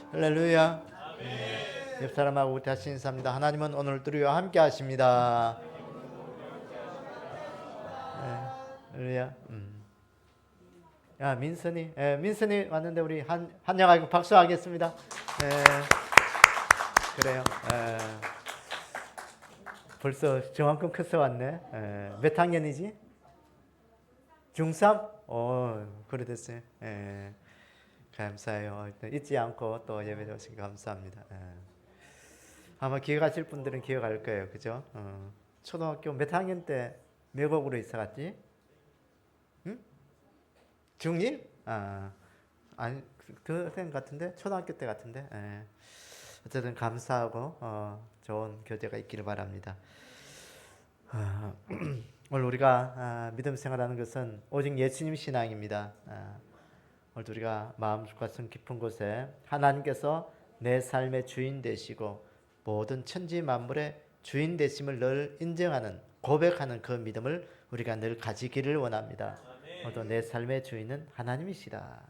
할렐루야. 옆 사람하고 다시 인사합니다. 하나님은 오늘도 우리와 함께 하십니다. 할렐루야. 야, 민선이 왔는데 우리 한영하고 박수하겠습니다. 그래요. 벌써 저만큼 커서 왔네. 몇 학년이지? 중3? 그래 됐어요. 감사해요. 잊지 않고 또 예배 오시기 감사합니다. 아마 기억하실 분들은 기억할 거예요. 그죠? 초등학교 몇 학년 때 미국으로 이사 갔지? 응? 중1? 아니, 그땐 같은데? 초등학교 때 같은데? 어쨌든 감사하고, 좋은 교제가 있기를 바랍니다. 오늘 우리가 믿음 생활하는 것은 오직 예수님 신앙입니다. 오늘 우리가 마음과 성 깊은 곳에 하나님께서 내 삶의 주인 되시고 모든 천지 만물의 주인 되심을 늘 인정하는 고백하는 그 믿음을 우리가 늘 가지기를 원합니다. 오늘도 내 삶의 주인은 하나님이시다.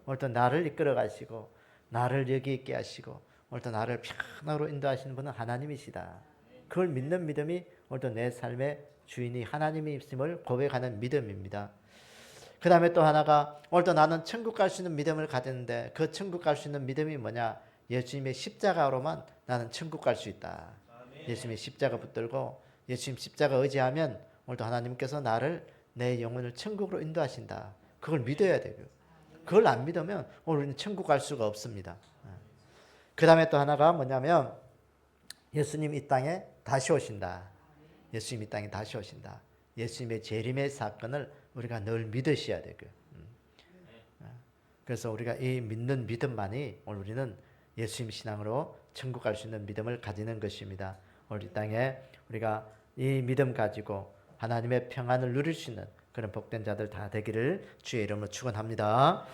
오늘도 나를 이끌어 가시고 나를 여기 있게 하시고 오늘도 나를 평안으로 인도하시는 분은 하나님이시다. 그걸 믿는 믿음이 오늘도 내 삶의 주인이 하나님이 있음을 고백하는 믿음입니다. 그 다음에 또 하나가 오늘도 나는 천국 갈 수 있는 믿음을 가졌는데 그 천국 갈 수 있는 믿음이 뭐냐? 예수님의 십자가로만 나는 천국 갈 수 있다. 예수님의 십자가 붙들고 예수님 십자가 의지하면 오늘도 하나님께서 나를 내 영혼을 천국으로 인도하신다. 그걸 믿어야 되고요. 그걸 안 믿으면 오늘 우리는 천국 갈 수가 없습니다. 그 다음에 또 하나가 뭐냐면 예수님 이 땅에 다시 오신다. 예수님 이 땅에 다시 오신다. 예수님의 재림의 사건을 우리가 늘 믿으셔야 되고요. 그래서 우리가 이 믿는 믿음만이 오늘 우리는 예수님 신앙으로 천국 갈 수 있는 믿음을 가지는 것입니다. 오늘 이 땅에 우리가 이 믿음 가지고 하나님의 평안을 누릴 수 있는 그런 복된 자들 다 되기를 주의 이름으로 축원합니다.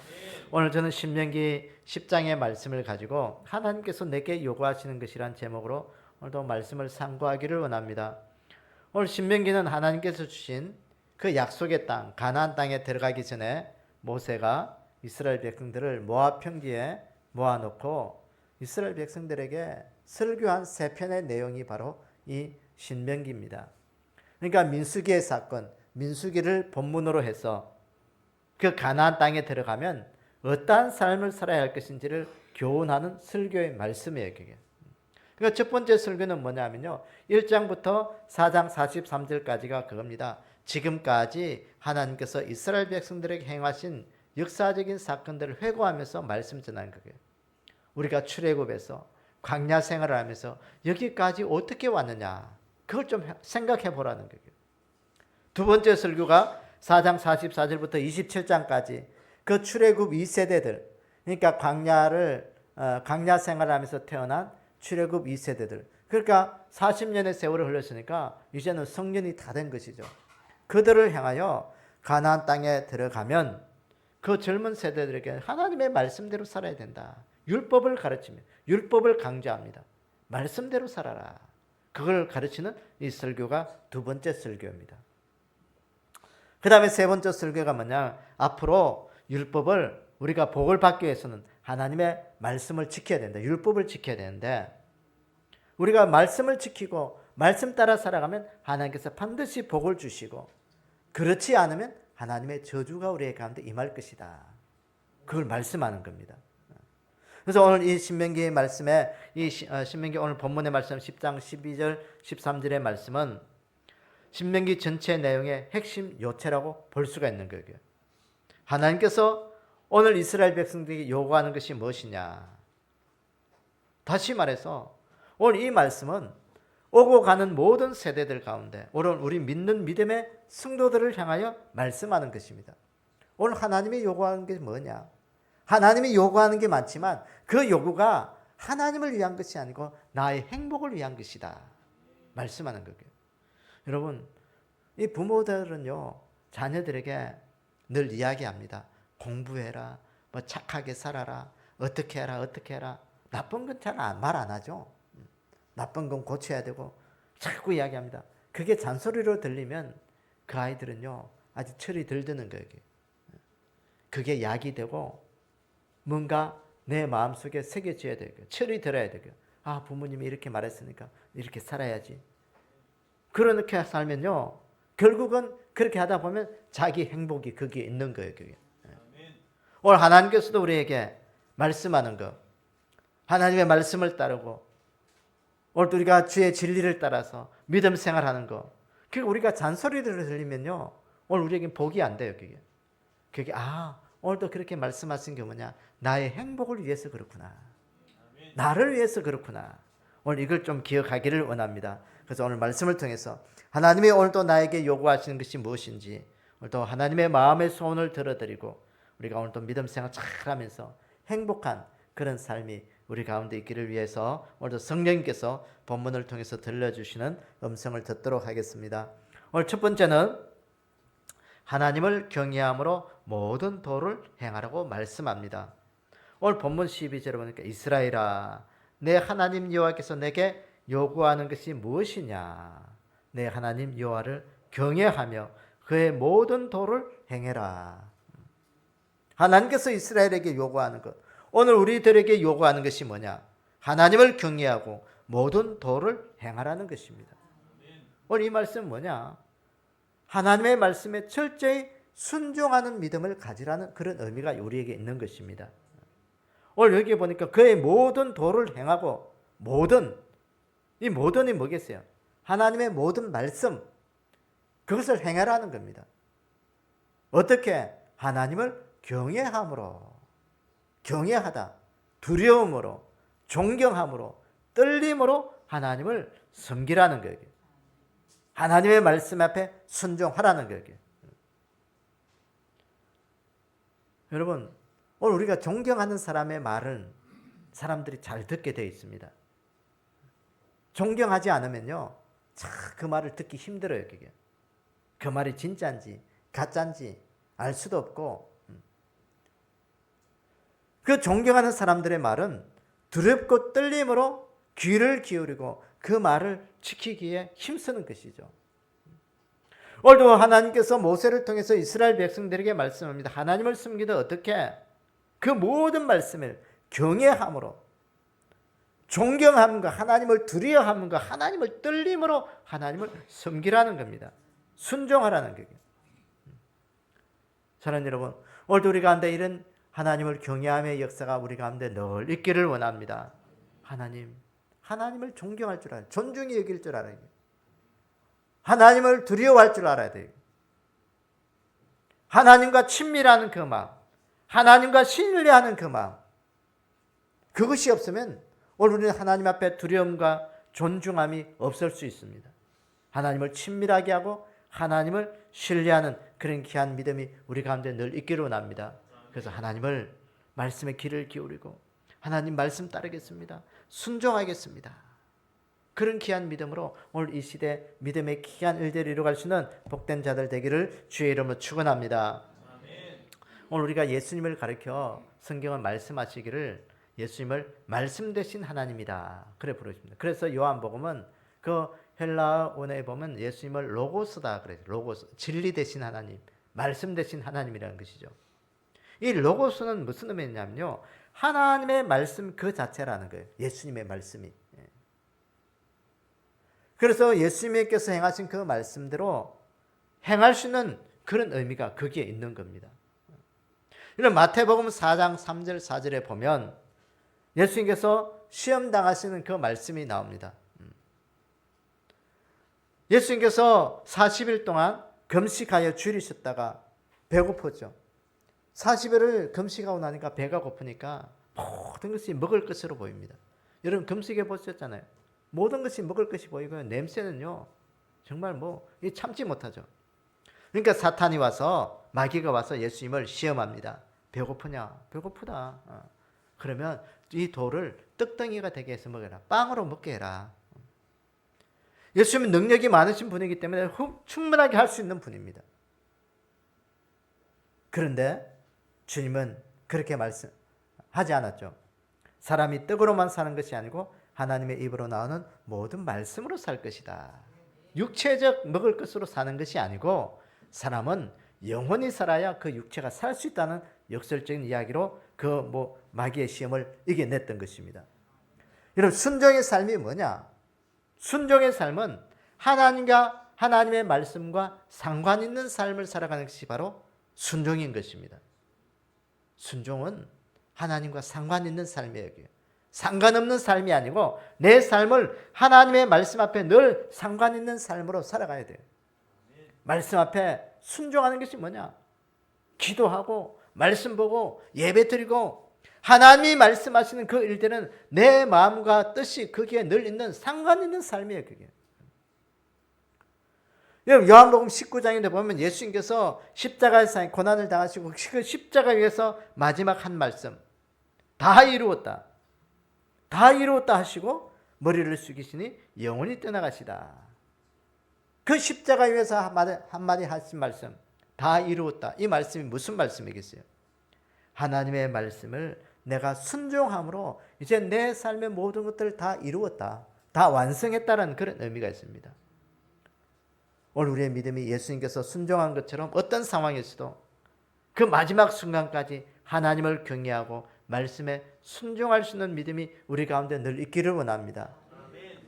오늘 저는 신명기 10장의 말씀을 가지고 하나님께서 내게 요구하시는 것이란 제목으로 오늘도 말씀을 상고하기를 원합니다. 오늘 신명기는 하나님께서 주신 그 약속의 땅 가나안 땅에 들어가기 전에 모세가 이스라엘 백성들을 모압 평지에 모아놓고 이스라엘 백성들에게 설교한 세 편의 내용이 바로 이 신명기입니다. 그러니까 민수기의 사건, 민수기를 본문으로 해서 그 가나안 땅에 들어가면 어떠한 삶을 살아야 할 것인지를 교훈하는 설교의 말씀이에요. 그게. 그러니까 첫 번째 설교는 뭐냐면요. 1장부터 4장 43절까지가 그겁니다. 지금까지 하나님께서 이스라엘 백성들에게 행하신 역사적인 사건들을 회고하면서 말씀 전하는 거예요. 우리가 출애굽에서 광야 생활을 하면서 여기까지 어떻게 왔느냐. 그걸 좀 생각해 보라는 거예요. 두 번째 설교가 4장 44절부터 27장까지 그 출애굽 2세대들 그러니까 광야 생활을 하면서 태어난 출애굽 2세대들 그러니까 40년의 세월을 흘렀으니까 이제는 성년이 다 된 것이죠. 그들을 향하여 가나안 땅에 들어가면 그 젊은 세대들에게 하나님의 말씀대로 살아야 된다. 율법을 가르치며 율법을 강조합니다. 말씀대로 살아라. 그걸 가르치는 이 설교가 두 번째 설교입니다. 그 다음에 세 번째 설교가 뭐냐? 앞으로 율법을 우리가 복을 받기 위해서는 하나님의 말씀을 지켜야 된다. 율법을 지켜야 되는데 우리가 말씀을 지키고 말씀 따라 살아가면 하나님께서 반드시 복을 주시고 그렇지 않으면 하나님의 저주가 우리의 가운데 임할 것이다. 그걸 말씀하는 겁니다. 그래서 오늘 이 신명기의 말씀에 신명기 오늘 본문의 말씀 10장 12절 13절의 말씀은 신명기 전체 내용의 핵심 요체라고 볼 수가 있는 거예요. 하나님께서 오늘 이스라엘 백성들에게 요구하는 것이 무엇이냐? 다시 말해서 오늘 이 말씀은 오고 가는 모든 세대들 가운데 오늘 우리 믿는 믿음의 성도들을 향하여 말씀하는 것입니다. 오늘 하나님이 요구하는 게 뭐냐? 하나님이 요구하는 게 많지만 그 요구가 하나님을 위한 것이 아니고 나의 행복을 위한 것이다. 말씀하는 거예요. 여러분, 이 부모들은요, 자녀들에게 늘 이야기합니다. 공부해라, 뭐 착하게 살아라, 어떻게 해라, 어떻게 해라. 나쁜 건 잘 말 안 하죠. 나쁜 건 고쳐야 되고 자꾸 이야기합니다. 그게 잔소리로 들리면 그 아이들은요, 아주 철이 덜 드는 거예요. 그게 약이 되고 뭔가 내 마음속에 새겨져야 되고 철이 들어야 되고 아 부모님이 이렇게 말했으니까 이렇게 살아야지. 그렇게 살면요 결국은 그렇게 하다 보면 자기 행복이 거기에 있는 거예요. 그게. 오늘 하나님께서도 우리에게 말씀하는 거 하나님의 말씀을 따르고 오늘 우리가 주의 진리를 따라서 믿음 생활하는 거 그게 우리가 잔소리를 들리면요 오늘 우리에게 복이 안 돼요. 그게 오늘도 그렇게 말씀하신 게 뭐냐 나의 행복을 위해서 그렇구나. 나를 위해서 그렇구나. 오늘 이걸 좀 기억하기를 원합니다. 그래서 오늘 말씀을 통해서 하나님이 오늘도 나에게 요구하시는 것이 무엇인지 오늘도 하나님의 마음의 소원을 들어드리고 우리가 오늘도 믿음 생활 잘하면서 행복한 그런 삶이 우리 가운데 있기를 위해서 오늘도 성령님께서 본문을 통해서 들려주시는 음성을 듣도록 하겠습니다. 오늘 첫 번째는 하나님을 경외함으로 모든 도를 행하라고 말씀합니다. 오늘 본문 12절에 보니까 이스라엘아 내 하나님 여호와께서 내게 요구하는 것이 무엇이냐 내 하나님 여호와를 경외하며 그의 모든 도를 행해라. 하나님께서 이스라엘에게 요구하는 것 오늘 우리들에게 요구하는 것이 뭐냐 하나님을 경외하고 모든 도를 행하라는 것입니다. 오늘 이 말씀은 뭐냐 하나님의 말씀에 철저히 순종하는 믿음을 가지라는 그런 의미가 우리에게 있는 것입니다. 오늘 여기 보니까 그의 모든 도를 행하고 이 모든이 뭐겠어요? 하나님의 모든 말씀 그것을 행하라는 겁니다. 어떻게? 하나님을 경외함으로 경외하다 두려움으로 존경함으로 떨림으로 하나님을 섬기라는 거예요. 하나님의 말씀 앞에 순종하라는 거예요. 여러분 오늘 우리가 존경하는 사람의 말은 사람들이 잘 듣게 되어 있습니다. 존경하지 않으면요 그 말을 듣기 힘들어요. 그 말이 진짜인지 가짜인지 알 수도 없고 그 존경하는 사람들의 말은 두렵고 떨림으로 귀를 기울이고 그 말을 지키기에 힘쓰는 것이죠. 오늘도 하나님께서 모세를 통해서 이스라엘 백성들에게 말씀합니다. 하나님을 섬기되 어떻게? 그 모든 말씀을 경외함으로 존경함과 하나님을 두려워함과 하나님을 떨림으로 하나님을 섬기라는 겁니다. 순종하라는 거예요. 사랑하는 여러분 오늘도 우리 가운데 이런 하나님을 경외함의 역사가 우리 가운데 늘 있기를 원합니다. 하나님을 존경할 줄 알아야 돼요. 존중히 여길 줄 알아야 돼요. 하나님을 두려워할 줄 알아야 돼요. 하나님과 친밀하는 그 마음, 하나님과 신뢰하는 그 마음 그것이 없으면 오늘 우리는 하나님 앞에 두려움과 존중함이 없을 수 있습니다. 하나님을 친밀하게 하고 하나님을 신뢰하는 그런 귀한 믿음이 우리 가운데 늘 있기를 원합니다. 그래서 하나님을 말씀에 귀를 기울이고 하나님 말씀 따르겠습니다. 순종하겠습니다. 그런 귀한 믿음으로 오늘 이 시대 믿음의 귀한 일들을 이루어갈 수 있는 복된 자들 되기를 주의 이름으로 축원합니다. 오늘 우리가 예수님을 가르쳐 성경을 말씀하시기를 예수님을 말씀 되신 하나님이다 그래 부르십니다. 그래서 요한복음은 그 헬라어 원어에 보면 예수님을 로고스다 그래요. 로고스 진리 되신 하나님, 말씀 되신 하나님이라는 것이죠. 이 로고스는 무슨 의미냐면요 하나님의 말씀 그 자체라는 거예요. 예수님의 말씀이. 그래서 예수님께서 행하신 그 말씀대로 행할 수 있는 그런 의미가 거기에 있는 겁니다. 이런 마태복음 4장 3절 4절에 보면 예수님께서 시험 당하시는 그 말씀이 나옵니다. 예수님께서 40일 동안 금식하여 줄이셨다가 배고팠죠. 40일을 금식하고 나니까 배가 고프니까 모든 것이 먹을 것으로 보입니다. 여러분 금식해 보셨잖아요. 모든 것이 먹을 것이 보이고요. 냄새는요 정말 참지 못하죠. 그러니까 사탄이 와서 마귀가 와서 예수님을 시험합니다. 배고프냐? 배고프다. 그러면 이 돌을 떡덩이가 되게 해서 먹여라. 빵으로 먹게 해라. 예수님은 능력이 많으신 분이기 때문에 충분하게 할 수 있는 분입니다. 그런데 주님은 그렇게 말씀하지 않았죠. 사람이 떡으로만 사는 것이 아니고 하나님의 입으로 나오는 모든 말씀으로 살 것이다. 육체적 먹을 것으로 사는 것이 아니고 사람은 영원히 살아야 그 육체가 살 수 있다는 역설적인 이야기로 그 마귀의 시험을 이겨냈던 것입니다. 여러분, 순종의 삶이 뭐냐? 순종의 삶은 하나님과 하나님의 말씀과 상관 있는 삶을 살아가는 것이 바로 순종인 것입니다. 순종은 하나님과 상관 있는 삶이에요. 상관없는 삶이 아니고 내 삶을 하나님의 말씀 앞에 늘 상관 있는 삶으로 살아가야 돼요. 말씀 앞에 순종하는 것이 뭐냐? 기도하고 말씀 보고 예배 드리고 하나님이 말씀하시는 그 일들은 내 마음과 뜻이 거기에 늘 있는 상관 있는 삶이에요. 그게. 요한복음 19장에 보면 예수님께서 십자가에서 고난을 당하시고 그 십자가 위에서 마지막 한 말씀, 다 이루었다. 다 이루었다 하시고 머리를 숙이시니 영원히 떠나가시다. 그 십자가 위에서 한마디 하신 말씀, 다 이루었다. 이 말씀이 무슨 말씀이겠어요? 하나님의 말씀을 내가 순종함으로 이제 내 삶의 모든 것들을 다 이루었다. 다 완성했다는 그런 의미가 있습니다. 오늘 우리의 믿음이 예수님께서 순종한 것처럼 어떤 상황에서도 그 마지막 순간까지 하나님을 경외하고 말씀에 순종할 수 있는 믿음이 우리 가운데 늘 있기를 원합니다.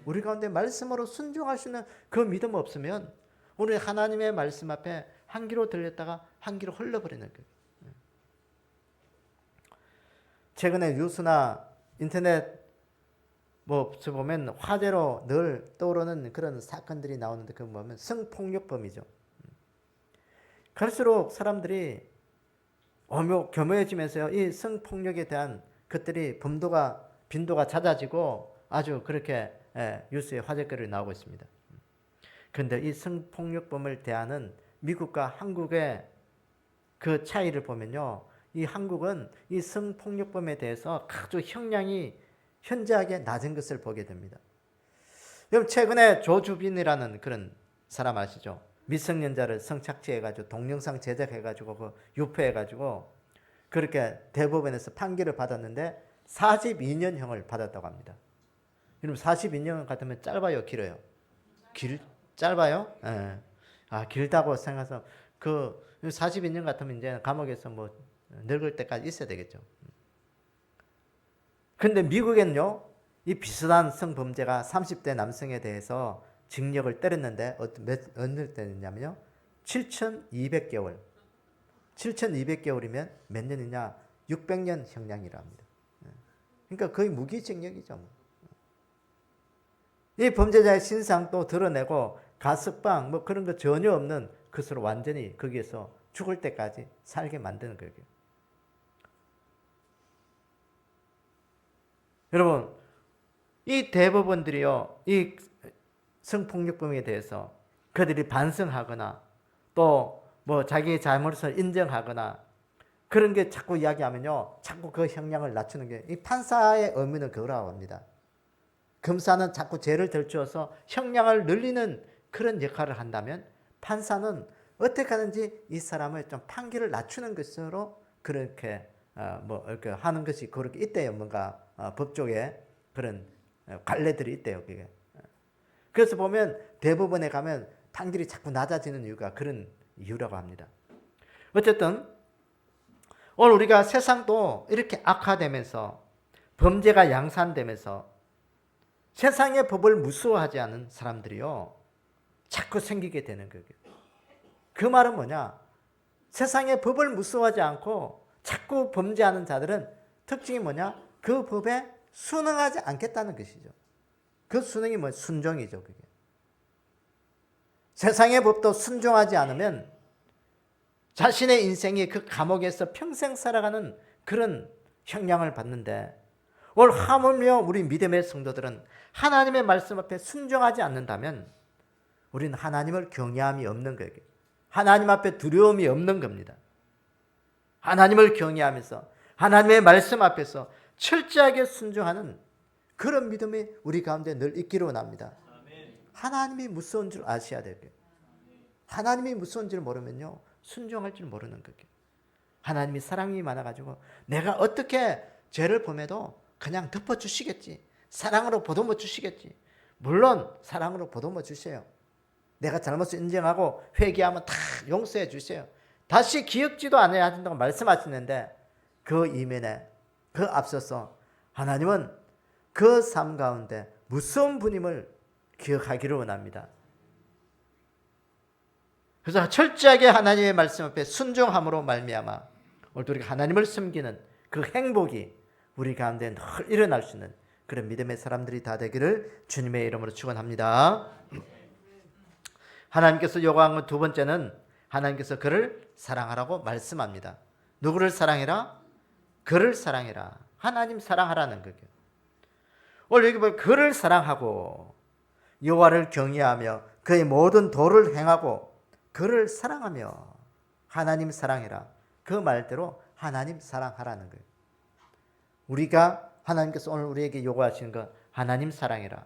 우리 가운데 말씀으로 순종할 수 있는 그 믿음 없으면 우리 하나님의 말씀 앞에 한 귀로 들렸다가 한 귀로 흘러버리는 거예요. 최근에 뉴스나 인터넷 보면 화제로 늘 떠오르는 그런 사건들이 나오는데 그거 보면 성폭력범이죠. 그럴수록 사람들이 교묘해지면서 이 성폭력에 대한 것들이 빈도가 잦아지고 아주 그렇게 뉴스에 화제거리로 나오고 있습니다. 그런데 이 성폭력범을 대하는 미국과 한국의 그 차이를 보면요, 이 한국은 이 성폭력범에 대해서 아주 형량이 현저하게 낮은 것을 보게 됩니다. 여러분, 최근에 조주빈이라는 그런 사람 아시죠? 미성년자를 성착취해가지고 동영상 제작해가지고 그 유포해가지고 그렇게 대법원에서 판결을 받았는데 42년형을 받았다고 합니다. 여러분, 42년 같으면 짧아요, 길어요? 짧아요? 예. 길다고 생각해서 그 42년 같으면 이제 감옥에서 늙을 때까지 있어야 되겠죠. 그런데 미국에는요, 이 비슷한 성범죄가 30대 남성에 대해서 징역을 때렸는데 어느 때였냐면요, 7,200개월. 7,200개월이면 몇 년이냐? 600년 형량이라 합니다. 그러니까 거의 무기징역이죠. 이 범죄자의 신상도 드러내고 가석방 그런 거 전혀 없는 것으로 완전히 거기에서 죽을 때까지 살게 만드는 거예요. 여러분, 이 대법원들이요, 이 성폭력범에 대해서 그들이 반성하거나 또 자기의 잘못을 인정하거나 그런 게 자꾸 이야기하면요, 자꾸 그 형량을 낮추는 게 이 판사의 의무는 그거라고 합니다. 검사는 자꾸 죄를 덜추어서 형량을 늘리는 그런 역할을 한다면 판사는 어떻게 하든지 이 사람을 좀 판결을 낮추는 것으로 그렇게 이렇게 하는 것이 그렇게 있대요. 뭔가 법조계 그런 관례들이 있대요. 그게. 그래서 보면 대법원에 가면 판결이 자꾸 낮아지는 이유가 그런 이유라고 합니다. 어쨌든 오늘 우리가 세상도 이렇게 악화되면서 범죄가 양산되면서 세상의 법을 무서워하지 않은 사람들이요, 자꾸 생기게 되는 거예요. 그 말은 뭐냐? 세상의 법을 무서워하지 않고 자꾸 범죄하는 자들은 특징이 뭐냐? 그 법에 순응하지 않겠다는 것이죠. 그 순응이 순종이죠. 그게. 세상의 법도 순종하지 않으면 자신의 인생이 그 감옥에서 평생 살아가는 그런 형량을 받는데, 오늘 하물며 우리 믿음의 성도들은 하나님의 말씀 앞에 순종하지 않는다면 우리는 하나님을 경외함이 없는 거예요. 하나님 앞에 두려움이 없는 겁니다. 하나님을 경외하면서 하나님의 말씀 앞에서 철저하게 순종하는 그런 믿음이 우리 가운데 늘 있기를 원합니다. 하나님이 무서운 줄 아셔야 돼요. 하나님이 무서운 줄 모르면요, 순종할 줄 모르는 거예요. 하나님이 사랑이 많아가지고 내가 어떻게 죄를 범해도 그냥 덮어주시겠지. 사랑으로 보듬어 주시겠지. 물론 사랑으로 보듬어 주세요. 내가 잘못을 인정하고 회개하면 다 용서해 주세요. 다시 기억지도 않아야 된다고 말씀하시는데 그 이면에 그 앞서서 하나님은 그 삶 가운데 무서운 분임을 기억하기를 원합니다. 그래서 철저하게 하나님의 말씀 앞에 순종함으로 말미암아 오늘도 우리가 하나님을 섬기는 그 행복이 우리 가운데 늘 일어날 수 있는 그런 믿음의 사람들이 다 되기를 주님의 이름으로 축원합니다. 하나님께서 요구한 것 두 번째는 하나님께서 그를 사랑하라고 말씀합니다. 누구를 사랑해라? 그를 사랑해라. 하나님 사랑하라는 거예요. 오늘 여기 보면 그를 사랑하고 여호와를 경외하며 그의 모든 도를 행하고 그를 사랑하며 하나님 사랑해라. 그 말대로 하나님 사랑하라는 거예요. 우리가 하나님께서 오늘 우리에게 요구하시는 것 하나님 사랑해라.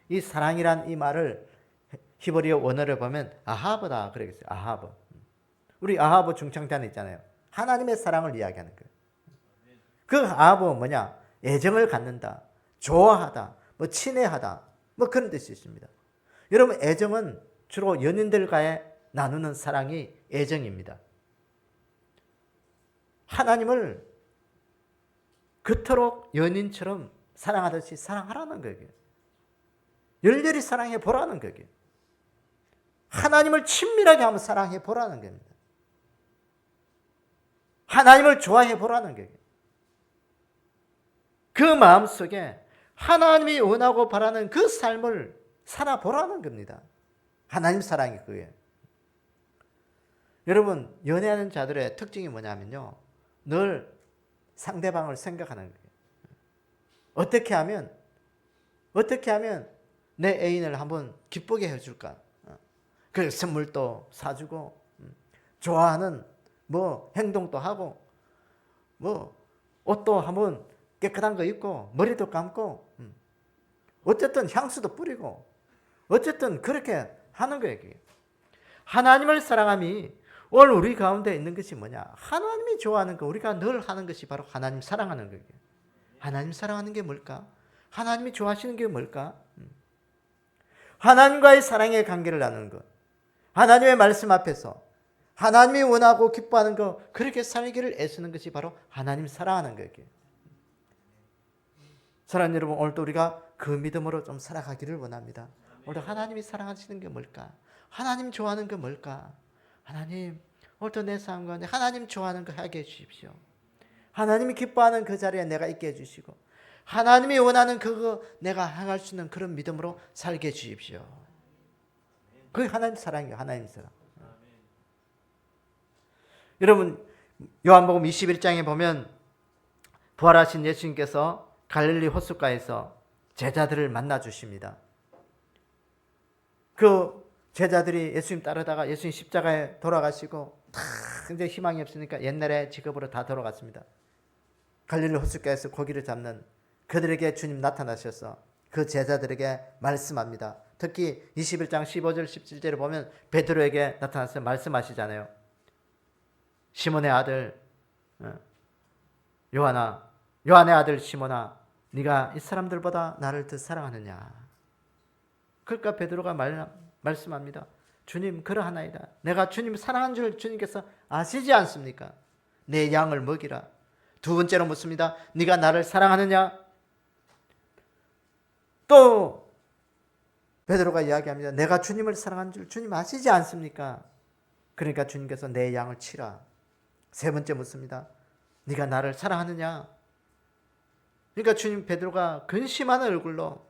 이 사랑이란 이 말을 히브리어 원어를 보면 아하브다 그러겠어요. 아하브. 우리 아하브 중창단에 있잖아요. 하나님의 사랑을 이야기하는 거예요. 그 아하브는 뭐냐? 애정을 갖는다. 좋아하다. 뭐 친애하다. 뭐 그런 뜻이 있습니다. 여러분 애정은 주로 연인들과의 나누는 사랑이 애정입니다. 하나님을 그토록 연인처럼 사랑하듯이 사랑하라는 거예요. 열렬히 사랑해 보라는 거예요. 하나님을 친밀하게 한번 사랑해 보라는 겁니다. 하나님을 좋아해 보라는 거예요. 그 마음속에 하나님이 원하고 바라는 그 삶을 살아보라는 겁니다. 하나님 사랑이 그거예요. 여러분 연애하는 자들의 특징이 뭐냐면요. 늘 상대방을 생각하는 거예요. 어떻게 하면 내 애인을 한번 기쁘게 해줄까? 그래서 선물도 사주고 좋아하는 뭐 행동도 하고 뭐 옷도 한번 깨끗한 거 입고 머리도 감고 어쨌든 향수도 뿌리고 어쨌든 그렇게 하는 거예요. 하나님을 사랑함이 오늘 우리 가운데 있는 것이 뭐냐? 하나님이 좋아하는 거 우리가 늘 하는 것이 바로 하나님 사랑하는 거예요. 하나님 사랑하는 게 뭘까? 하나님이 좋아하시는 게 뭘까? 하나님과의 사랑의 관계를 나누는 것. 하나님의 말씀 앞에서 하나님이 원하고 기뻐하는 것 그렇게 살기를 애쓰는 것이 바로 하나님 사랑하는 거예요. 사랑하는 여러분 오늘도 우리가 그 믿음으로 좀 살아가기를 원합니다. 오늘 하나님이 사랑하시는 게 뭘까? 하나님 좋아하는 게 뭘까? 하나님 오늘도 내 삶 가운데 하나님 좋아하는 거 하게 해주십시오. 하나님이 기뻐하는 그 자리에 내가 있게 해주시고 하나님이 원하는 그거 내가 행할 수 있는 그런 믿음으로 살게 해주십시오. 그게 하나님 사랑이에요. 하나님 사랑. 여러분 요한복음 21장에 보면 부활하신 예수님께서 갈릴리 호숫가에서 제자들을 만나 주십니다. 그 제자들이 예수님 따르다가 예수님 십자가에 돌아가시고 다 이제 희망이 없으니까 옛날의 직업으로 다 돌아갔습니다. 갈릴리 호숫가에서 고기를 잡는 그들에게 주님 나타나셔서 그 제자들에게 말씀합니다. 특히 21장 15절 17절에 보면 베드로에게 나타나서 말씀하시잖아요. 시몬의 아들 요한의 아들 시몬아 네가 이 사람들보다 나를 더 사랑하느냐. 그러니까 베드로가 말씀합니다. 주님 그러하나이다. 내가 주님 사랑한 줄 주님께서 아시지 않습니까? 내 양을 먹이라. 두 번째로 묻습니다. 네가 나를 사랑하느냐? 또 베드로가 이야기합니다. 내가 주님을 사랑한 줄 주님 아시지 않습니까? 그러니까 주님께서 내 양을 치라. 세 번째 묻습니다. 네가 나를 사랑하느냐? 그러니까 주님 베드로가 근심한 얼굴로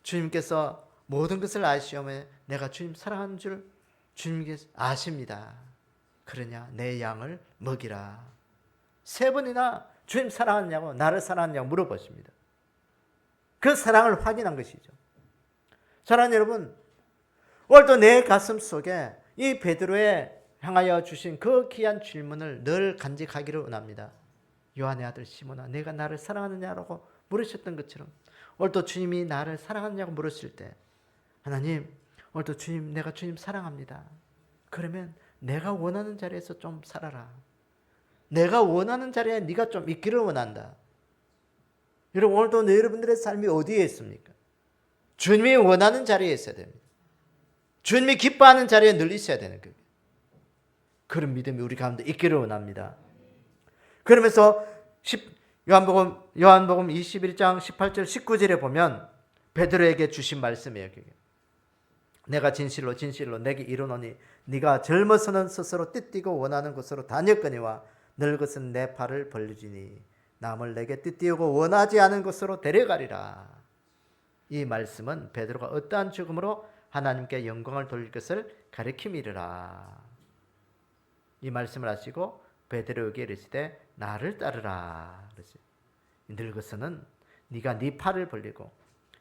주님께서 모든 것을 아시오며 내가 주님 사랑하는 줄 주님께서 아십니다. 그러냐 내 양을 먹이라. 세 번이나 주님 사랑하느냐고 나를 사랑하느냐고 물어보십니다. 그 사랑을 확인한 것이죠. 사랑하는 여러분 오늘도 내 가슴 속에 이 베드로에 향하여 주신 그 귀한 질문을 늘 간직하기를 원합니다. 요한의 아들 시몬아 내가 나를 사랑하느냐라고 물으셨던 것처럼 오늘도 주님이 나를 사랑하느냐고 물었을 때 하나님 오늘도 주님 내가 주님 사랑합니다. 그러면 내가 원하는 자리에서 좀 살아라. 내가 원하는 자리에 네가 좀 있기를 원한다. 여러분 오늘도 여러분들의 삶이 어디에 있습니까? 주님이 원하는 자리에 있어야 됩니다. 주님이 기뻐하는 자리에 늘 있어야 되는 거예요. 그런 믿음이 우리 가운데 있기를 원합니다. 그러면서 요한복음 21장 18절 19절에 보면 베드로에게 주신 말씀이에요. 그게. 내가 진실로 진실로 내게 이르노니 네가 젊어서는 스스로 띠띠고 원하는 곳으로 다녔거니와 늙어서는 내 팔을 벌리지니 남을 내게 띠띠우고 원하지 않은 곳으로 데려가리라. 이 말씀은 베드로가 어떠한 죽음으로 하나님께 영광을 돌릴 것을 가리킴이라. 이 말씀을 하시고 베드로에게 이르시되 나를 따르라. 그러지. 늙어서는 네가 네 팔을 벌리고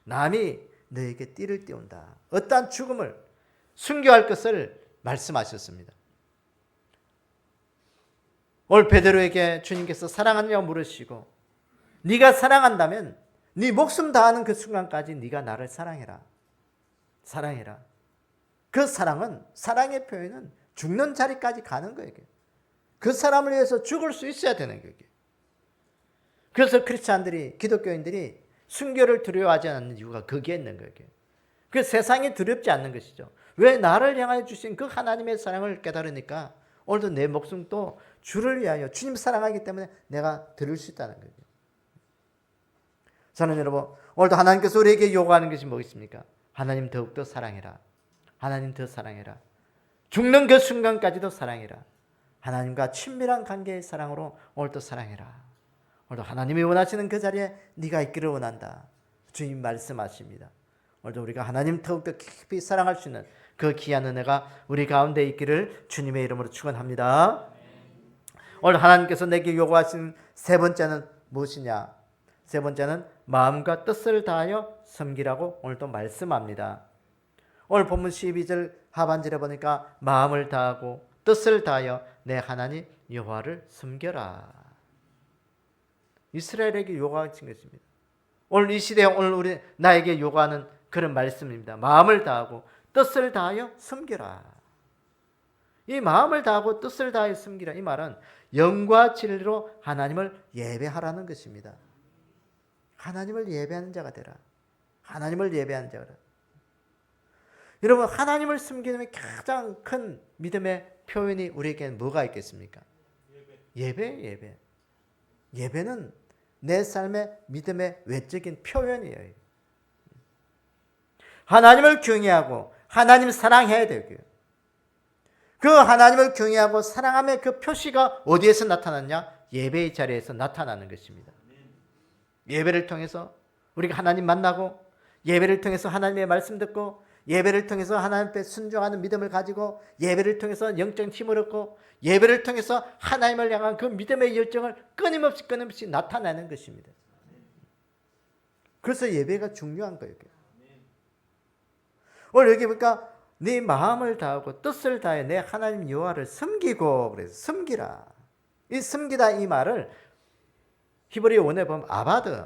남이 너에게 띠를 띄운다. 어떠한 죽음을 순교할 것을 말씀하셨습니다. 오늘 베드로에게 주님께서 사랑하느냐고 물으시고 네가 사랑한다면 네 목숨 다하는 그 순간까지 네가 나를 사랑해라. 사랑해라. 그 사랑은 사랑의 표현은 죽는 자리까지 가는 거예요. 그 사람을 위해서 죽을 수 있어야 되는 거예요. 그래서 크리스찬들이 기독교인들이 순교를 두려워하지 않는 이유가 거기에 있는 거예요. 그 세상이 두렵지 않는 것이죠. 왜 나를 향하여 주신 그 하나님의 사랑을 깨달으니까 오늘도 내 목숨도 주를 위하여 주님 사랑하기 때문에 내가 들을 수 있다는 거예요. 저는 여러분 오늘도 하나님께서 우리에게 요구하는 것이 뭐겠습니까? 하나님 더욱더 사랑해라. 하나님 더 사랑해라. 죽는 그 순간까지도 사랑해라. 하나님과 친밀한 관계의 사랑으로 오늘도 사랑해라. 오늘도 하나님이 원하시는 그 자리에 네가 있기를 원한다. 주님 말씀하십니다. 오늘도 우리가 하나님 더욱더 깊이 사랑할 수 있는 그 귀한 은혜가 우리 가운데 있기를 주님의 이름으로 축원합니다. 오늘 하나님께서 내게 요구하신 세 번째는 무엇이냐? 세 번째는 마음과 뜻을 다하여 섬기라고 오늘도 말씀합니다. 오늘 본문 12절 하반절에 보니까 마음을 다하고 뜻을 다하여 내 하나님 여호와를 섬겨라. 이스라엘에게 요구하신 것입니다. 오늘 이 시대에 오늘 우리 나에게 요구하는 그런 말씀입니다. 마음을 다하고 뜻을 다하여 섬겨라. 이 마음을 다하고 뜻을 다하여 섬기라. 이 말은 영과 진리로 하나님을 예배하라는 것입니다. 하나님을 예배하는 자가 되라. 하나님을 예배하는 자가 되라. 여러분 하나님을 섬기는 가장 큰 믿음의 표현이 우리에게는 뭐가 있겠습니까? 예배. 예배는 내 삶의 믿음의 외적인 표현이에요. 하나님을 경외하고 하나님 사랑해야 되고요. 그 하나님을 경외하고 사랑함의 그 표시가 어디에서 나타났냐? 예배의 자리에서 나타나는 것입니다. 예배를 통해서 우리가 하나님 만나고 예배를 통해서 하나님의 말씀 듣고 예배를 통해서 하나님 앞에 순종하는 믿음을 가지고 예배를 통해서 영적 힘을 얻고 예배를 통해서 하나님을 향한 그 믿음의 열정을 끊임없이 나타내는 것입니다. 그래서 예배가 중요한 거예요. 오늘 여기 보니까 네 마음을 다하고 뜻을 다해 내 하나님 여호와를 섬기고 그래서 섬기라. 이 섬기다 이 말을 히브리 원어에 보면 아바드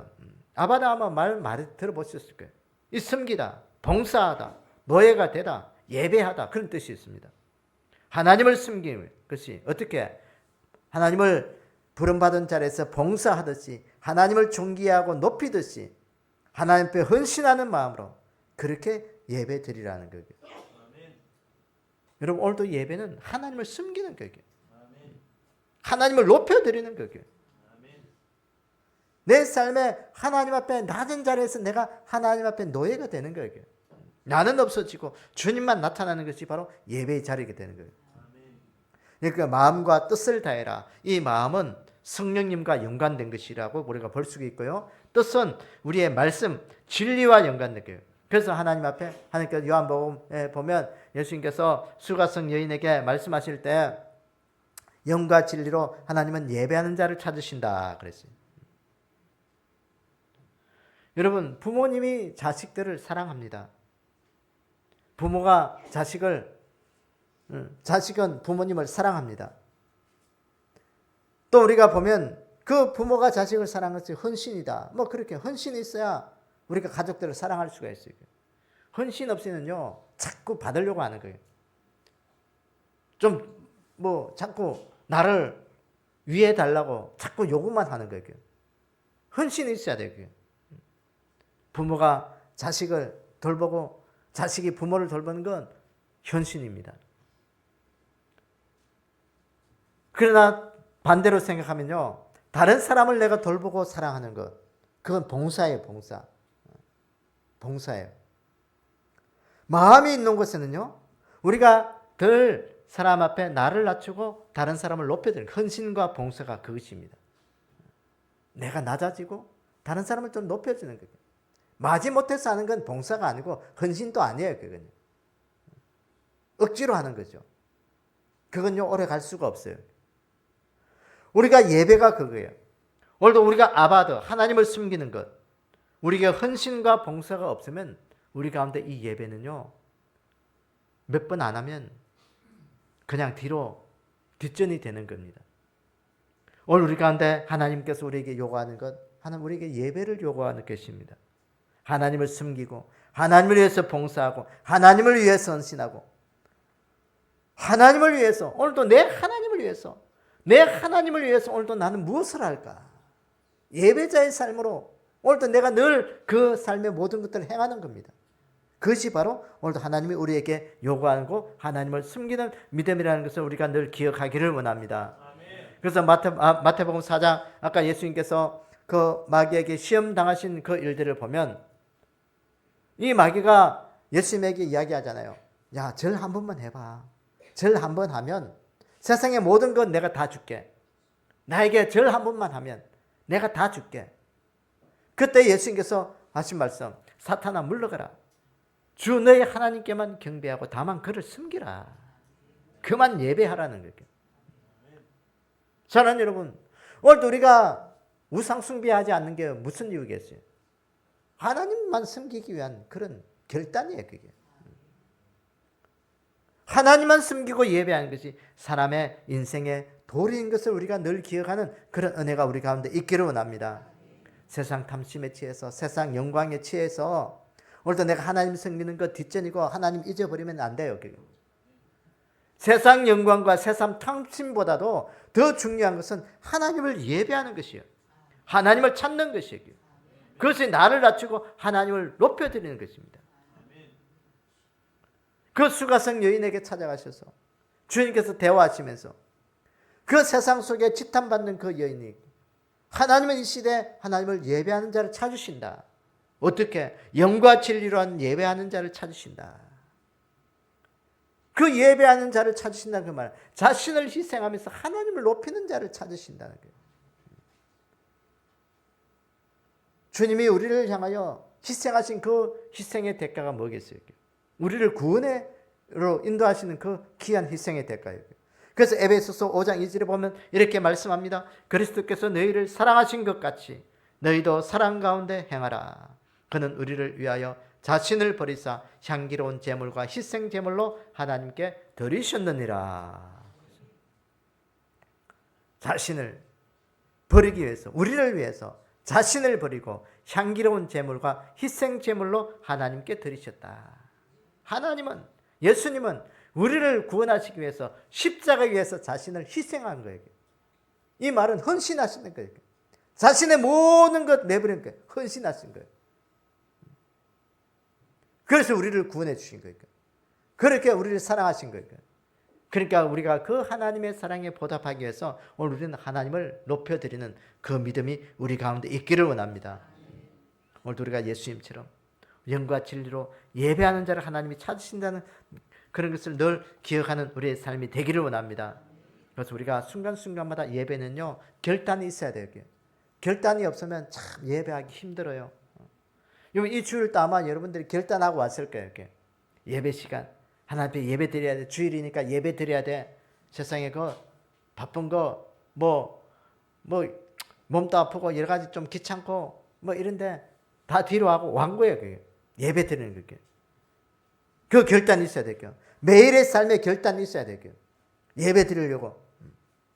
아마 말 들어보셨을 거예요. 이 섬기다, 봉사하다, 노예가 되다, 예배하다 그런 뜻이 있습니다. 하나님을 섬기는 것이 어떻게 하나님을 부름받은 자리에서 봉사하듯이 하나님을 존귀하고 높이듯이 하나님 앞에 헌신하는 마음으로 그렇게 예배 드리라는 거예요. 여러분 오늘도 예배는 하나님을 섬기는 거예요. 하나님을 높여드리는 거예요. 내 삶에 하나님 앞에 낮은 자리에서 내가 하나님 앞에 노예가 되는 거예요. 나는 없어지고 주님만 나타나는 것이 바로 예배의 자리가 되는 거예요. 그러니까 마음과 뜻을 다해라. 이 마음은 성령님과 연관된 것이라고 우리가 볼 수가 있고요. 뜻은 우리의 말씀, 진리와 연관된 거예요. 그래서 하나님 앞에 하나님께서 요한복음에 보면 예수님께서 수가성 여인에게 말씀하실 때 영과 진리로 하나님은 예배하는 자를 찾으신다 그랬어요. 여러분 부모님이 자식들을 사랑합니다. 부모가 자식은 부모님을 사랑합니다. 또 우리가 보면 그 부모가 자식을 사랑하는 것이 헌신이다. 뭐 그렇게 헌신이 있어야 우리가 가족들을 사랑할 수가 있어요. 헌신 없이는요 자꾸 받으려고 하는 거예요. 좀 뭐 자꾸 나를 위해 달라고 자꾸 요구만 하는 거예요. 헌신이 있어야 돼요. 부모가 자식을 돌보고 자식이 부모를 돌보는 건 헌신입니다. 그러나 반대로 생각하면요, 다른 사람을 내가 돌보고 사랑하는 것, 그건 봉사예요. 봉사예요. 마음이 있는 곳에는요, 우리가 늘 사람 앞에 나를 낮추고 다른 사람을 높여드리는 헌신과 봉사가 그것입니다. 내가 낮아지고 다른 사람을 좀 높여주는 거예요. 마지못해서 하는 건 봉사가 아니고 헌신도 아니에요. 그건 억지로 하는 거죠. 그건요, 오래 갈 수가 없어요. 우리가 예배가 그거예요. 오늘도 우리가 아바드, 하나님을 숨기는 것, 우리에게 헌신과 봉사가 없으면 우리 가운데 이 예배는요, 몇 번 안 하면 그냥 뒤로 뒷전이 되는 겁니다. 오늘 우리 가운데 하나님께서 우리에게 요구하는 것, 하나님 우리에게 예배를 요구하는 것입니다. 하나님을 숨기고 하나님을 위해서 봉사하고 하나님을 위해서 헌신하고 하나님을 위해서, 오늘도 내 하나님을 위해서 오늘도 나는 무엇을 할까? 예배자의 삶으로 오늘도 내가 늘 그 삶의 모든 것들을 행하는 겁니다. 그것이 바로 오늘도 하나님이 우리에게 요구하고 하나님을 숨기는 믿음이라는 것을 우리가 늘 기억하기를 원합니다. 그래서 마태복음 4장, 아까 예수님께서 그 마귀에게 시험 당하신 그 일들을 보면 이 마귀가 예수님에게 이야기하잖아요. 야, 절 한 번만 해봐. 절 한 번 하면 세상의 모든 건 내가 다 줄게. 나에게 절 한 번만 하면 내가 다 줄게. 그때 예수님께서 하신 말씀, 사탄아 물러가라. 주 너의 하나님께만 경배하고 다만 그를 숨기라. 그만 예배하라는 거예요. 사랑하는 여러분, 오늘도 우리가 우상 숭배하지 않는 게 무슨 이유겠어요? 하나님만 숨기기 위한 그런 결단이에요. 그게 하나님만 숨기고 예배하는 것이 사람의 인생의 도리인 것을 우리가 늘 기억하는 그런 은혜가 우리 가운데 있기를 원합니다. 세상 탐심에 취해서, 세상 영광에 취해서 오늘도 내가 하나님 섬기는 것 뒷전이고 하나님 잊어버리면 안 돼요. 그게. 세상 영광과 세상 탐심보다도 더 중요한 것은 하나님을 예배하는 것이에요. 하나님을 찾는 것이에요. 그것이 나를 낮추고 하나님을 높여드리는 것입니다. 그 수가성 여인에게 찾아가셔서 주님께서 대화하시면서 그 세상 속에 지탄받는 그 여인이 하나님은 이 시대에 하나님을 예배하는 자를 찾으신다. 어떻게? 영과 진리로 한 예배하는 자를 찾으신다. 그 예배하는 자를 찾으신다는 그 말, 자신을 희생하면서 하나님을 높이는 자를 찾으신다는 거예요. 주님이 우리를 향하여 희생하신 그 희생의 대가가 뭐겠어요? 우리를 구원으로 인도하시는 그 귀한 희생의 대가예요. 그래서 에베소서 5장 2절에 보면 이렇게 말씀합니다. 그리스도께서 너희를 사랑하신 것 같이 너희도 사랑 가운데 행하라. 그는 우리를 위하여 자신을 버리사 향기로운 제물과 희생 제물로 하나님께 드리셨느니라. 자신을 버리기 위해서, 우리를 위해서 자신을 버리고 향기로운 제물과 희생 제물로 하나님께 드리셨다. 하나님은, 예수님은 우리를 구원하시기 위해서 십자가 위에서 자신을 희생한 거예요. 이 말은 헌신하시는 거예요. 자신의 모든 것 내버린 거예요. 헌신하신 거예요. 그래서 우리를 구원해 주신 거예요. 그렇게 우리를 사랑하신 거예요. 그러니까 우리가 그 하나님의 사랑에 보답하기 위해서 오늘 우리는 하나님을 높여드리는 그 믿음이 우리 가운데 있기를 원합니다. 오늘도 우리가 예수님처럼 영과 진리로 예배하는 자를 하나님이 찾으신다는 그런 것을 늘 기억하는 우리의 삶이 되기를 원합니다. 그래서 우리가 순간순간마다 예배는요, 결단이 있어야 돼요. 결단이 없으면 참 예배하기 힘들어요. 이 주일도 아마 여러분들이 결단하고 왔을 거예요. 이렇게. 예배 시간, 하나님 앞에 예배 드려야 돼. 주일이니까 예배 드려야 돼. 세상에 그 바쁜 거, 몸도 아프고 여러 가지 좀 귀찮고 이런데 다 뒤로 하고 완 거예요. 그게. 예배 드리는 거게. 그 결단이 있어야 될게요. 매일의 삶에 결단이 있어야 될게요. 예배 드리려고.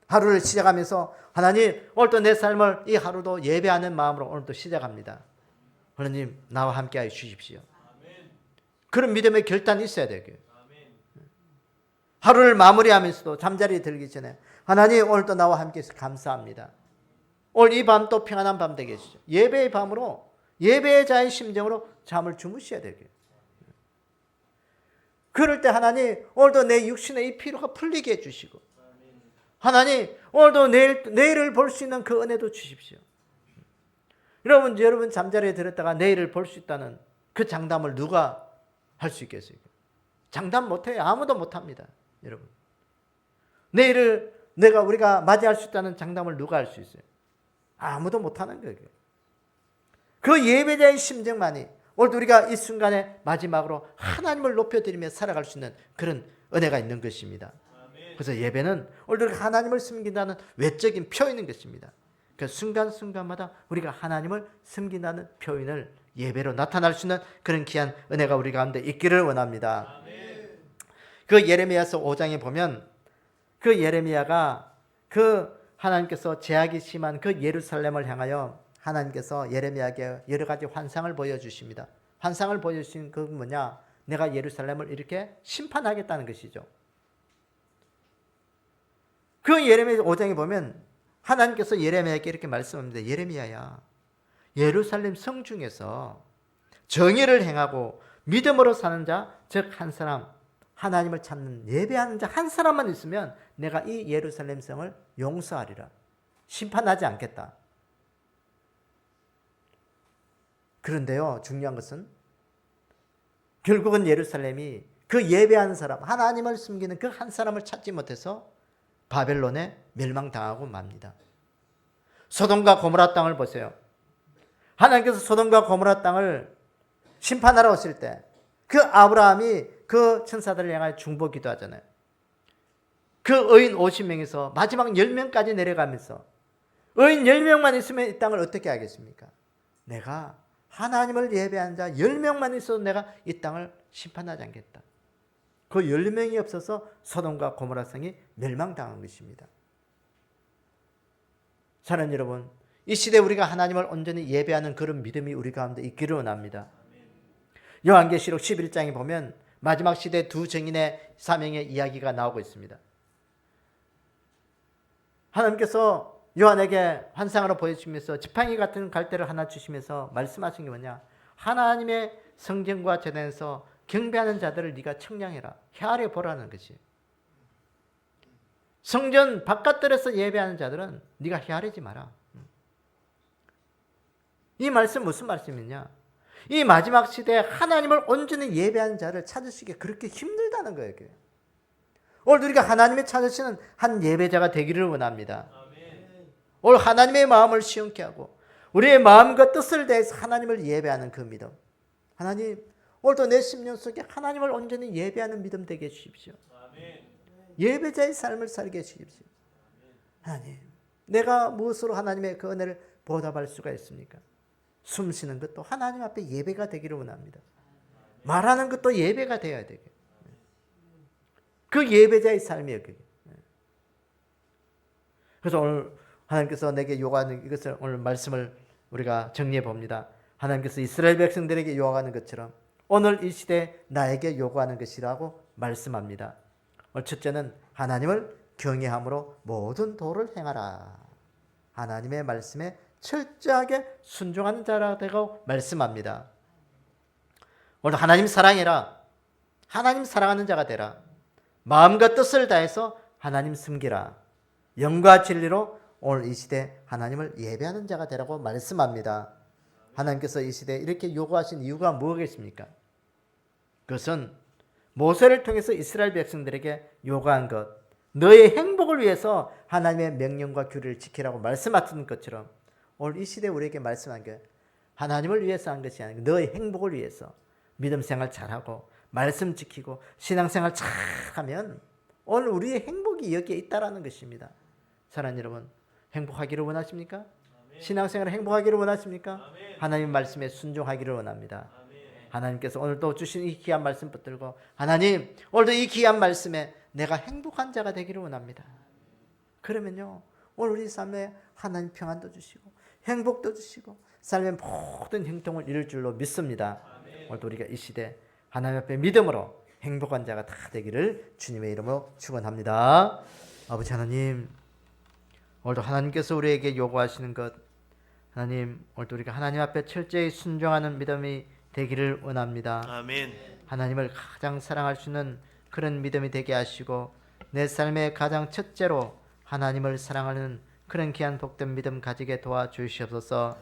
하루를 시작하면서 하나님, 오늘도 내 삶을 이 하루도 예배하는 마음으로 오늘도 시작합니다. 하나님, 나와 함께 하여 주십시오. 그런 믿음의 결단이 있어야 될게요. 하루를 마무리하면서도 잠자리에 들기 전에 하나님, 오늘도 나와 함께 해서 감사합니다. 오늘 이 밤 또 평안한 밤 되게 해주시죠. 예배의 밤으로, 예배의 자의 심정으로 잠을 주무셔야 되게요. 그럴 때 하나님, 오늘도 내 육신의 이 피로가 풀리게 해주시고 하나님 오늘도 내일을 볼 수 있는 그 은혜도 주십시오. 여러분 잠자리에 들었다가 내일을 볼 수 있다는 그 장담을 누가 할 수 있겠어요? 장담 못해요. 아무도 못합니다. 여러분, 내일을 우리가 맞이할 수 있다는 장담을 누가 할 수 있어요? 아무도 못하는 거예요. 그 예배자의 심정만이 오늘도 우리가 이 순간에 마지막으로 하나님을 높여드리며 살아갈 수 있는 그런 은혜가 있는 것입니다. 그래서 예배는 오늘도 하나님을 섬긴다는 외적인 표현인 것입니다. 그 순간순간마다 우리가 하나님을 섬긴다는 표현을 예배로 나타날 수 있는 그런 귀한 은혜가 우리 가운데 있기를 원합니다. 그 예레미야서 5장에 보면 그 예레미야가 그 하나님께서 제약이 심한 그 예루살렘을 향하여 하나님께서 예레미야에게 여러 가지 환상을 보여주십니다. 환상을 보여주신 그 뭐냐? 내가 예루살렘을 이렇게 심판하겠다는 것이죠. 그 예레미야 5장에 보면 하나님께서 예레미야에게 이렇게 말씀합니다. 예레미야야, 예루살렘 성 중에서 정의를 행하고 믿음으로 사는 자, 즉 한 사람, 하나님을 찾는 예배하는 자 한 사람만 있으면 내가 이 예루살렘 성을 용서하리라. 심판하지 않겠다. 그런데요, 중요한 것은 결국은 예루살렘이 그 예배하는 사람, 하나님을 숨기는 그 한 사람을 찾지 못해서 바벨론에 멸망당하고 맙니다. 소돔과 고모라 땅을 보세요. 하나님께서 소돔과 고모라 땅을 심판하러 오실 때 그 아브라함이 그 천사들을 향하여 중보 기도하잖아요. 그 의인 50명에서 마지막 10명까지 내려가면서 의인 10명만 있으면 이 땅을 어떻게 하겠습니까? 내가 하나님을 예배하는 자 10명만 있어도 내가 이 땅을 심판하지 않겠다. 그 10명이 없어서 소돔과 고모라 성이 멸망당한 것입니다. 사랑하는 여러분, 이 시대에 우리가 하나님을 온전히 예배하는 그런 믿음이 우리 가운데 있기를 원합니다. 요한계시록 11장에 보면 마지막 시대 두 증인의 사명의 이야기가 나오고 있습니다. 하나님께서 요한에게 환상으로 보여주시면서 지팡이 같은 갈대를 하나 주시면서 말씀하신 게 뭐냐? 하나님의 성전과 제단에서 경배하는 자들을 네가 청량해라. 헤아려 보라는 것이. 성전 바깥들에서 예배하는 자들은 네가 헤아리지 마라. 이 말씀 무슨 말씀이냐? 이 마지막 시대에 하나님을 온전히 예배하는 자를 찾으시기 그렇게 힘들다는 거예요. 오늘 우리가 하나님이 찾으시는 한 예배자가 되기를 원합니다. 오늘 하나님의 마음을 시원케 하고 우리의 마음과 뜻을 다해서 하나님을 예배하는 그 믿음. 하나님, 오늘도 내 심령 속에 하나님을 온전히 예배하는 믿음 되게 해주십시오. 예배자의 삶을 살게 해주십시오. 하나님, 내가 무엇으로 하나님의 그 은혜를 보답할 수가 있습니까? 숨 쉬는 것도 하나님 앞에 예배가 되기를 원합니다. 말하는 것도 예배가 되어야 되게. 그 예배자의 삶이에요. 그게. 그래서 오늘 하나님께서 내게 요구하는 이것을 오늘 말씀을 우리가 정리해 봅니다. 하나님께서 이스라엘 백성들에게 요구하는 것처럼 오늘 이 시대에 나에게 요구하는 것이라고 말씀합니다. 첫째는 하나님을 경외함으로 모든 도를 행하라. 하나님의 말씀에 철저하게 순종하는 자라 되고 말씀합니다. 오늘 하나님 사랑해라. 하나님 사랑하는 자가 되라. 마음과 뜻을 다해서 하나님 섬기라. 영과 진리로 오늘 이 시대 하나님을 예배하는 자가 되라고 말씀합니다. 하나님께서 이 시대에 이렇게 요구하신 이유가 무엇이겠습니까? 그것은 모세를 통해서 이스라엘 백성들에게 요구한 것, 너의 행복을 위해서 하나님의 명령과 규례를 지키라고 말씀하신 것처럼 오늘 이 시대에 우리에게 말씀한 게 하나님을 위해서 한 것이 아니고 너의 행복을 위해서 믿음 생활 잘하고 말씀 지키고 신앙생활 잘하면 오늘 우리의 행복이 여기에 있다라는 것입니다. 사랑하는 여러분, 행복하기를 원하십니까? 아멘. 신앙생활 행복하기를 원하십니까? 아멘. 하나님 말씀에 순종하기를 원합니다. 아멘. 하나님께서 오늘 또 주신 이 귀한 말씀 붙들고 하나님, 오늘도 이 귀한 말씀에 내가 행복한 자가 되기를 원합니다. 그러면요, 오늘 우리 삶에 하나님 평안도 주시고 행복도 주시고 삶의 모든 형통을 이룰 줄로 믿습니다. 아멘. 오늘도 우리가 이 시대 하나님 앞에 믿음으로 행복한 자가 다 되기를 주님의 이름으로 축원합니다. 아버지 하나님, 오늘도 하나님께서 우리에게 요구하시는 것, 하나님, 오늘도 우리가 하나님 앞에 철저히 순종하는 믿음이 되기를 원합니다. 아멘. 하나님을 가장 사랑할 수 있는 그런 믿음이 되게 하시고 내 삶의 가장 첫째로 하나님을 사랑하는 그런 귀한 복된 믿음 가지게 도와주시옵소서.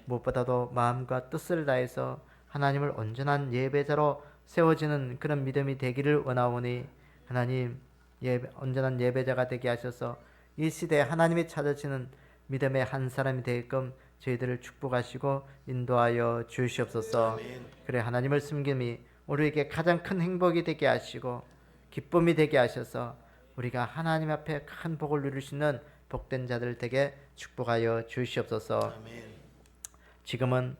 무엇보다도 마음과 뜻을 다해서 하나님을 온전한 예배자로 세워지는 그런 믿음이 되기를 원하오니 하나님 온전한 예배자가 되게 하셔서 이 시대에 하나님이 찾으시는 믿음의 한 사람이 되게끔 저희들을 축복하시고 인도하여 주시옵소서. 그래 하나님을 섬김이 우리에게 가장 큰 행복이 되게 하시고 기쁨이 되게 하셔서 우리가 하나님 앞에 큰 복을 누릴 수 있는 복된 자들 되게 축복하여 주시옵소서. 지금은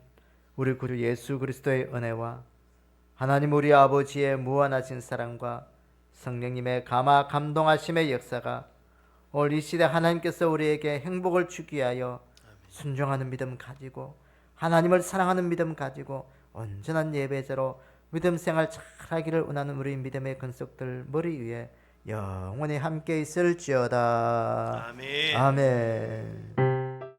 우리 구주 예수 그리스도의 은혜와 하나님 우리 아버지의 무한하신 사랑과 성령님의 감화 감동하심의 역사가 오늘 이 시대 하나님께서 우리에게 행복을 주기 위하여 순종하는 믿음 가지고 하나님을 사랑하는 믿음 가지고 온전한 예배자로 믿음 생활 잘하기를 원하는 우리 믿음의 근속들 머리 위에 영원히 함께 있을지어다. 아멘. 아멘.